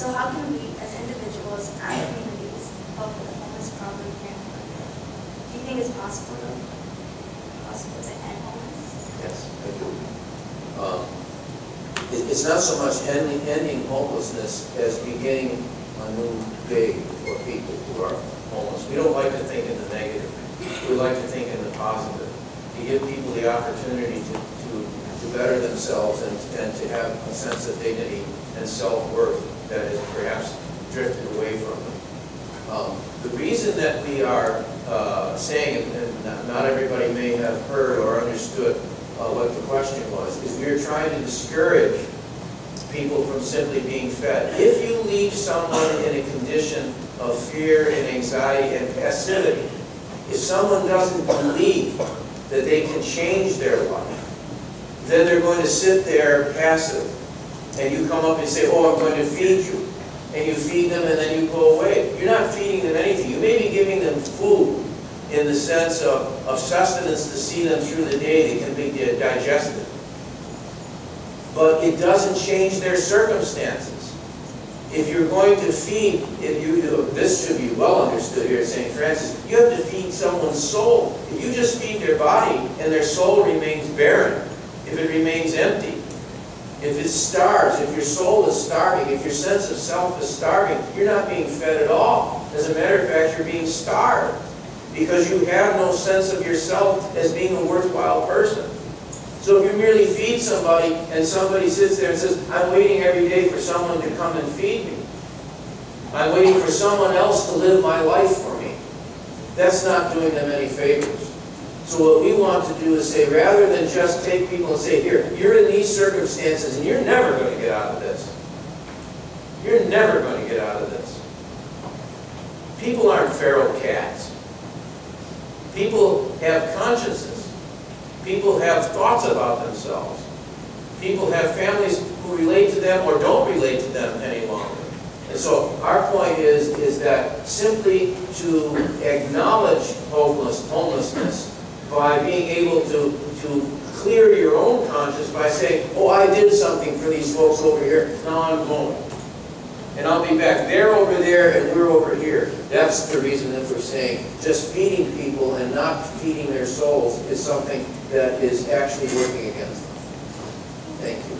So how can we, as individuals and communities, help with the homeless problem here in Honolulu? Do you think it's possible to end homeless? Yes, I do. It's not so much ending homelessness as beginning a new day for people who are homeless. We don't like to think in the negative. We like to think in the positive. To give people the opportunity to better themselves and to have a sense of dignity and self-worth that has perhaps drifted away from them. The reason that we are saying, and not everybody may have heard or understood what the question was, is we are trying to discourage people from simply being fed. If you leave someone in a condition of fear and anxiety and passivity, if someone doesn't believe that they can change their life, then they're going to sit there passive. And you come up and say, oh, I'm going to feed you. And you feed them and then you go away. You're not feeding them anything. You may be giving them food in the sense of sustenance to see them through the day that can be digested. But it doesn't change their circumstances. If you're going to feed, this should be well understood here at St. Francis, you have to feed someone's soul. If you just feed their body and their soul remains barren, if it remains empty, if it starves, if your soul is starving, if your sense of self is starving, you're not being fed at all. As a matter of fact, you're being starved because you have no sense of yourself as being a worthwhile person. So if you merely feed somebody and somebody sits there and says, I'm waiting every day for someone to come and feed me. I'm waiting for someone else to live my life for me. That's not doing them any favors. So what we want to do is say, rather than just take people and say, here, you're in these circumstances and you're never going to get out of this. You're never going to get out of this. People aren't feral cats. People have consciences. People have thoughts about themselves. People have families who relate to them or don't relate to them any longer. And so our point is that simply to acknowledge homelessness by being able to clear your own conscience by saying, oh, I did something for these folks over here, now I'm going. And I'll be back. They're over there and we're over here. That's the reason that we're saying just feeding people and not feeding their souls is something that is actually working against them. Thank you.